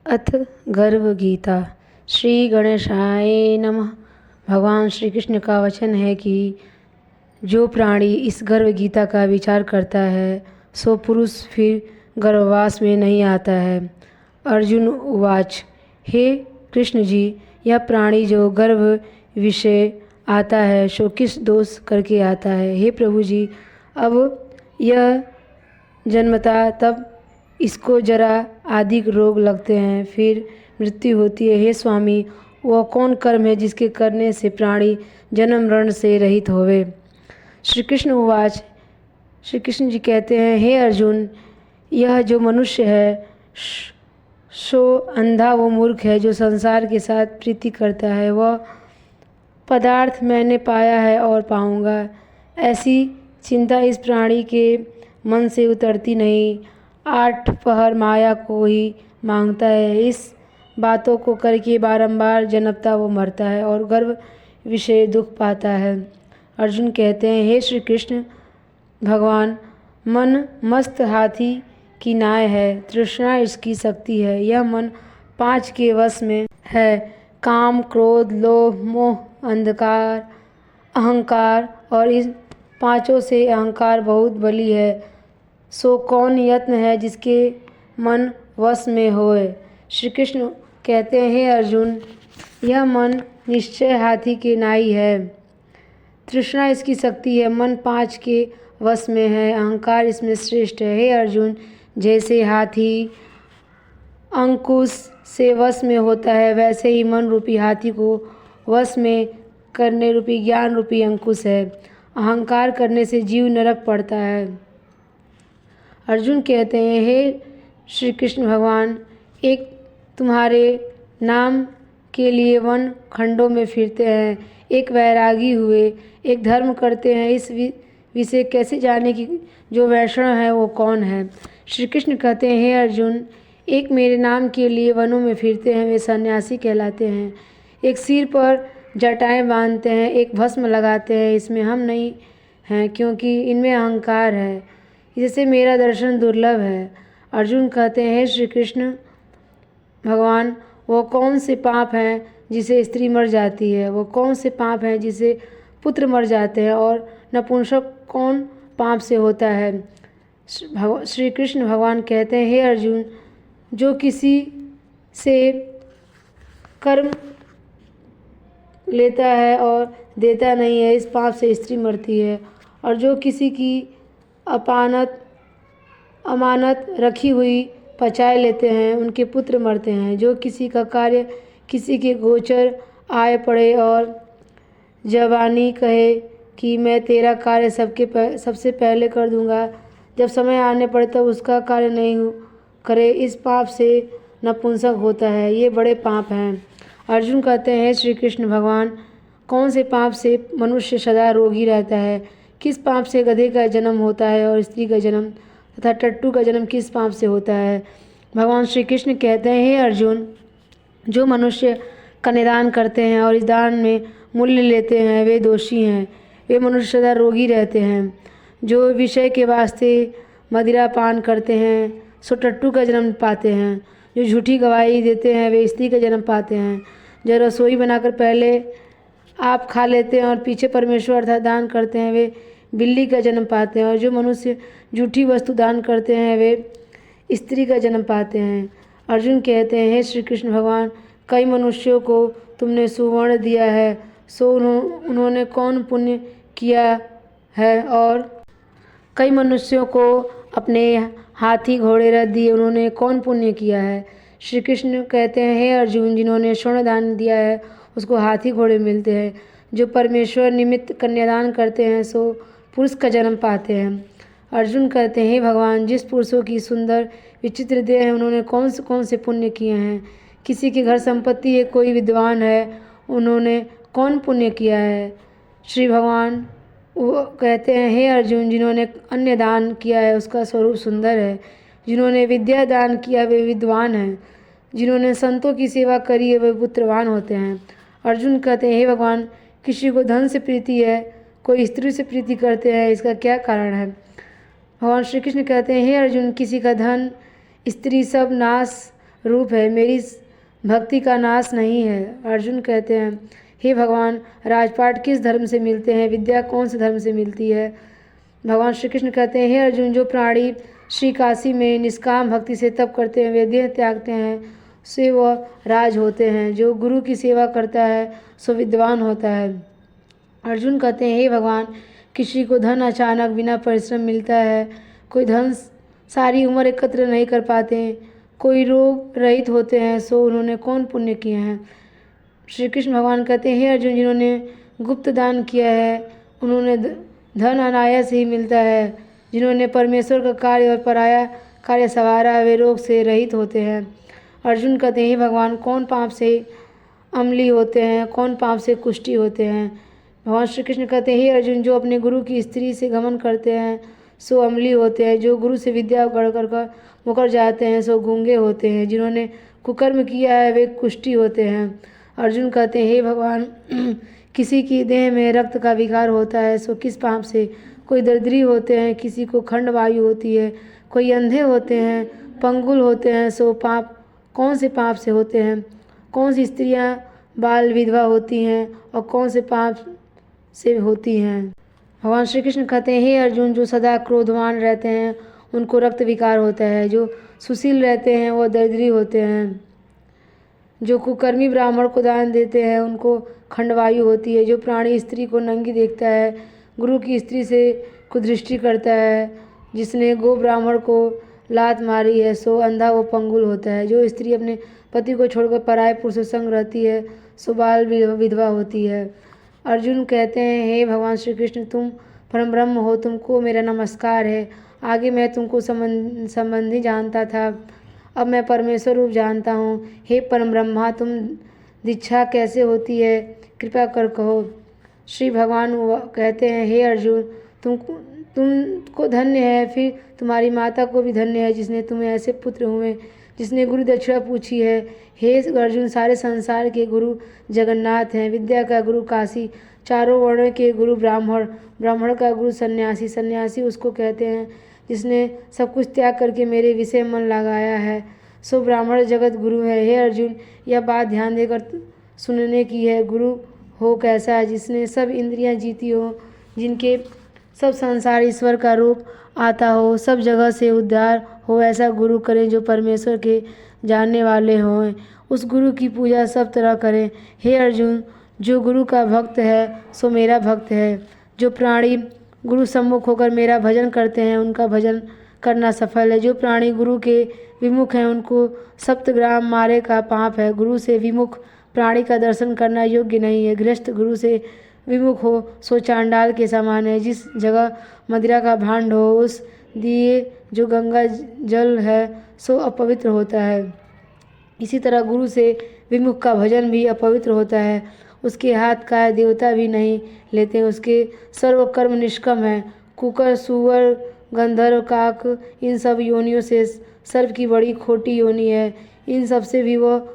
अथ गर्व गीता। श्री गणेशाय नमः। भगवान श्री कृष्ण का वचन है कि जो प्राणी इस गर्व गीता का विचार करता है सो पुरुष फिर गर्भवास में नहीं आता है। अर्जुन उवाच। हे कृष्ण जी, यह प्राणी जो गर्भ विषय आता है सो किस दोष करके आता है? हे प्रभु जी, अब यह जन्मता तब इसको जरा आदि रोग लगते हैं, फिर मृत्यु होती है। हे स्वामी, वह कौन कर्म है जिसके करने से प्राणी जन्म मरण से रहित होवे? श्री कृष्ण उवाच। श्री कृष्ण जी कहते हैं, हे अर्जुन, यह जो मनुष्य है सो अंधा व मूर्ख है, जो संसार के साथ प्रीति करता है। वह पदार्थ मैंने पाया है और पाऊंगा, ऐसी चिंता इस प्राणी के मन से उतरती नहीं। 8 पहर माया को ही मांगता है। इस बातों को करके बारंबार जन्मता वो मरता है और गर्भ विषय दुख पाता है। अर्जुन कहते हैं, हे श्री कृष्ण भगवान, मन मस्त हाथी की नाय है, तृष्णा इसकी शक्ति है। यह मन 5 के वश में है, काम, क्रोध, लोभ, मोह, अंधकार, अहंकार, और इस 5 से अहंकार बहुत बली है। सो कौन यत्न है जिसके मन वश में होए? श्री कृष्ण कहते हैं, हे अर्जुन, यह मन निश्चय हाथी के नाई है, तृष्णा इसकी शक्ति है, मन 5 के वश में है, अहंकार इसमें श्रेष्ठ है। हे अर्जुन, जैसे हाथी अंकुश से वश में होता है, वैसे ही मन रूपी हाथी को वश में करने रूपी ज्ञान रूपी अंकुश है। अहंकार करने से जीव नरक पड़ता है। अर्जुन कहते हैं, हे श्री कृष्ण भगवान, एक तुम्हारे नाम के लिए वन खंडों में फिरते हैं, एक वैरागी हुए, एक धर्म करते हैं। इस विषय कैसे जाने कि जो वैष्णव है वो कौन है? श्री कृष्ण कहते हैं, हे अर्जुन, एक मेरे नाम के लिए वनों में फिरते हैं, वे सन्यासी कहलाते हैं। एक सिर पर जटाएं बांधते हैं, एक भस्म लगाते हैं, इसमें हम नहीं हैं क्योंकि इनमें अहंकार है, इससे मेरा दर्शन दुर्लभ है। अर्जुन कहते हैं, हे श्री कृष्ण भगवान, वो कौन से पाप हैं जिसे स्त्री मर जाती है? वो कौन से पाप हैं जिसे पुत्र मर जाते हैं? और नपुंसक कौन पाप से होता है? श्री कृष्ण भगवान कहते हैं, हे अर्जुन, जो किसी से कर्म लेता है और देता नहीं है, इस पाप से स्त्री मरती है। और जो किसी की अमानत रखी हुई पचाए लेते हैं, उनके पुत्र मरते हैं। जो किसी का कार्य किसी के गोचर आए पड़े और जवानी कहे कि मैं तेरा कार्य सबसे पहले कर दूंगा, जब समय आने पड़े तब उसका कार्य नहीं करे, इस पाप से नपुंसक होता है। ये बड़े पाप हैं। अर्जुन कहते हैं, श्री कृष्ण भगवान, कौन से पाप से मनुष्य सदा रोगी रहता है? किस पाप से गधे का जन्म होता है और स्त्री का जन्म तथा टट्टू का जन्म किस पाप से होता है? भगवान श्री कृष्ण कहते हैं, हे अर्जुन, जो मनुष्य का निदान करते हैं और इस दान में मूल्य लेते हैं वे दोषी हैं, वे मनुष्य सदा रोगी रहते हैं। जो विषय के वास्ते मदिरा पान करते हैं सो टट्टू का जन्म पाते हैं। जो झूठी गवाही देते हैं वे स्त्री का जन्म पाते हैं। जो रसोई बनाकर पहले आप खा लेते हैं और पीछे परमेश्वर अर्थात दान करते हैं वे बिल्ली का जन्म पाते हैं। और जो मनुष्य झूठी वस्तु दान करते हैं वे स्त्री का जन्म पाते हैं। अर्जुन कहते हैं, हे श्री कृष्ण भगवान, कई मनुष्यों को तुमने सुवर्ण दिया है, सो उन्होंने कौन पुण्य किया है? और कई मनुष्यों को अपने हाथी घोड़े रथ दिए, उन्होंने कौन पुण्य किया है? श्री कृष्ण कहते हैं, हे अर्जुन, जिन्होंने स्वर्ण दान दिया है उसको हाथी घोड़े मिलते हैं। जो परमेश्वर निमित्त कन्यादान करते हैं सो पुरुष का जन्म पाते हैं। अर्जुन कहते हैं, हे भगवान, जिस पुरुषों की सुंदर विचित्र देह है उन्होंने कौन से पुण्य किए हैं? किसी के घर संपत्ति है, कोई विद्वान है, उन्होंने कौन पुण्य किया है? श्री भगवान वो कहते हैं, हे अर्जुन, जिन्होंने अन्न दान किया है उसका स्वरूप सुंदर है। जिन्होंने विद्या दान किया वे विद्वान हैं। जिन्होंने संतों की सेवा करी है वे पुत्रवान होते हैं। अर्जुन कहते हैं, हे भगवान, किसी को धन से प्रीति है, कोई स्त्री से प्रीति करते हैं, इसका क्या कारण है? भगवान श्री कृष्ण कहते हैं, हे अर्जुन, किसी का धन स्त्री सब नाश रूप है, मेरी भक्ति का नाश नहीं है। अर्जुन कहते हैं, हे भगवान, राजपाट किस धर्म से मिलते हैं, विद्या कौन से धर्म से मिलती है। भगवान श्री कृष्ण कहते हैं, हे अर्जुन, जो प्राणी श्री काशी में निष्काम भक्ति से तप करते हैं, वे देह त्यागते हैं, से वह राज होते हैं। जो गुरु की सेवा करता है सो विद्वान होता है। अर्जुन कहते हैं, हे भगवान, किसी को धन अचानक बिना परिश्रम मिलता है, कोई धन सारी उम्र एकत्र नहीं कर पाते, कोई रोग रहित होते हैं, सो उन्होंने कौन पुण्य किए हैं। श्री कृष्ण भगवान कहते हैं, हे अर्जुन, जिन्होंने गुप्त दान किया है उन्होंने धन अनायास ही मिलता है। जिन्होंने परमेश्वर का कार्य और पराया कार्य संवारा, वे रोग से रहित होते हैं। अर्जुन कहते हैं, हे भगवान, कौन पाप से अम्ली होते हैं, कौन पाप से कुष्ठी होते हैं। भगवान श्री कृष्ण कहते हैं, हे अर्जुन, जो अपने गुरु की स्त्री से गमन करते हैं सो अम्ली होते हैं। जो गुरु से विद्या गढ़ कर मुकर जाते हैं सो गूंगे होते हैं। जिन्होंने कुकर्म किया है वे कुष्ठी होते हैं। अर्जुन कहते हैं, हे भगवान, किसी की देह में रक्त का विकार होता है सो किस पाप से। कोई दरिद्री होते हैं, किसी को खंड वायु होती है, कोई अंधे होते हैं, पंगुल होते हैं, सो पाप कौन से पाप से होते हैं। कौन सी स्त्रियां बाल विधवा होती हैं और कौन से पाप से होती हैं। भगवान श्री कृष्ण कहते हैं, हे अर्जुन, जो सदा क्रोधवान रहते हैं उनको रक्त विकार होता है। जो सुशील रहते हैं वो दरिद्री होते हैं। जो कुकर्मी ब्राह्मण को दान देते हैं उनको खंडवायु होती है। जो प्राणी स्त्री को नंगी देखता है, गुरु की स्त्री से कुदृष्टि करता है, जिसने गो ब्राह्मण को लात मारी है सो अंधा वो पंगुल होता है। जो स्त्री अपने पति को छोड़कर पराये पुरुषों संग रहती है सो बाल विधवा होती है। अर्जुन कहते हैं, हे भगवान श्री कृष्ण, तुम परम ब्रह्म हो, तुमको मेरा नमस्कार है। आगे मैं तुमको संबंधी जानता था, अब मैं परमेश्वर रूप जानता हूँ। हे परम ब्रह्मा, तुम दीक्षा कैसे होती है, कृपा कर कहो। श्री भगवान कहते हैं, हे अर्जुन, तुमको धन्य है, फिर तुम्हारी माता को भी धन्य है जिसने तुम्हें ऐसे पुत्र हुए जिसने गुरु दक्षिणा पूछी है। हे अर्जुन, सारे संसार के गुरु जगन्नाथ हैं। विद्या का गुरु काशी, चारों वर्णों के गुरु ब्राह्मण, ब्राह्मण का गुरु सन्यासी, सन्यासी उसको कहते हैं जिसने सब कुछ त्याग करके मेरे विषय मन लगाया है, सो ब्राह्मण जगत गुरु है। हे अर्जुन, यह बात ध्यान देकर सुनने की है। गुरु हो कैसा है, जिसने सब इंद्रियां जीती हो, जिनके सब संसार ईश्वर का रूप आता हो, सब जगह से उद्धार हो, ऐसा गुरु करें जो परमेश्वर के जानने वाले हों। उस गुरु की पूजा सब तरह करें। हे अर्जुन, जो गुरु का भक्त है सो मेरा भक्त है। जो प्राणी गुरु सम्मुख होकर मेरा भजन करते हैं उनका भजन करना सफल है। जो प्राणी गुरु के विमुख हैं उनको सप्तग्राम मारे का पाप है। गुरु से विमुख प्राणी का दर्शन करना योग्य नहीं है। गृहस्थ गुरु से विमुख हो सो चांडाल के समान है। जिस जगह मदिरा का भांड हो उस दिए जो गंगा जल है सो अपवित्र होता है। इसी तरह गुरु से विमुख का भजन भी अपवित्र होता है। उसके हाथ का देवता भी नहीं लेते, उसके सर्व कर्म निष्कम है। कुकर, सुअर, गंधर्व, काक, इन सब योनियों से सर्प की बड़ी खोटी योनि है। इन सब से भी वह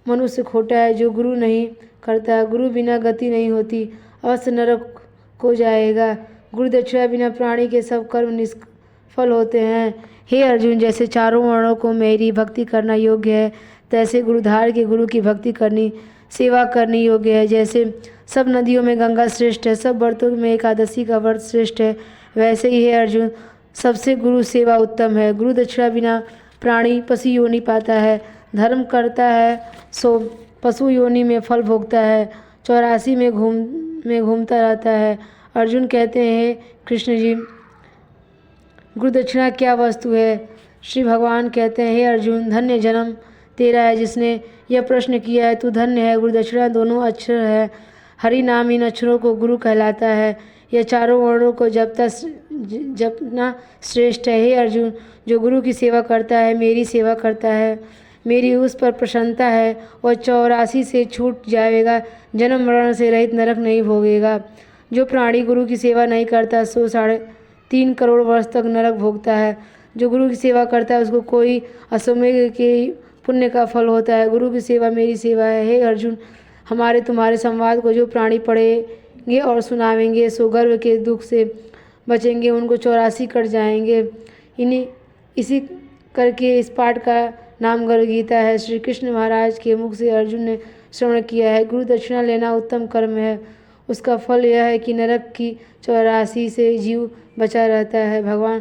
मनुष्य खोटा है जो गुरु नहीं करता। गुरु बिना गति नहीं होती, अवश्य नरक को जाएगा। गुरु दक्षिणा बिना प्राणी के सब कर्म निष्फल होते हैं। हे अर्जुन, जैसे चारों वर्णों को मेरी भक्ति करना योग्य है, तैसे गुरुधार के गुरु की भक्ति करनी, सेवा करनी योग्य है। जैसे सब नदियों में गंगा श्रेष्ठ है, सब व्रतों में एकादशी का व्रत श्रेष्ठ है, वैसे ही है अर्जुन, सबसे गुरु सेवा उत्तम है। गुरु दक्षिणा बिना प्राणी पशु योनि पाता है। धर्म करता है सो पशु योनि में फल भोगता है, 84 में घूमता रहता है। अर्जुन कहते हैं, कृष्ण जी, गुरु दक्षिणा क्या वस्तु है। श्री भगवान कहते हैं, हे अर्जुन, धन्य जन्म तेरा है जिसने यह प्रश्न किया है। तू धन्य है। गुरु दक्षिणा दोनों अक्षर है। हरि नाम इन अक्षरों को गुरु कहलाता है। यह चारों वर्णों को जपना श्रेष्ठ है। हे अर्जुन, जो गुरु की सेवा करता है मेरी सेवा करता है, मेरी उस पर प्रसन्नता है, वह 84 से छूट जाएगा, जन्म मरण से रहित नरक नहीं भोगेगा। जो प्राणी गुरु की सेवा नहीं करता सो 3.5 करोड़ वर्ष तक नरक भोगता है। जो गुरु की सेवा करता है उसको कोई अश्वमेध के पुण्य का फल होता है। गुरु की सेवा मेरी सेवा है। हे अर्जुन, हमारे तुम्हारे संवाद को जो प्राणी पढ़ेंगे और सुनावेंगे सो गर्व के दुख से बचेंगे, उनको 84 कट जाएंगे। इसी करके इस पाठ का नाम गर्व गीता है। श्री कृष्ण महाराज के मुख से अर्जुन ने श्रवण किया है। गुरु दक्षिणा लेना उत्तम कर्म है। उसका फल यह है कि नरक की 84 से जीव बचा रहता है। भगवान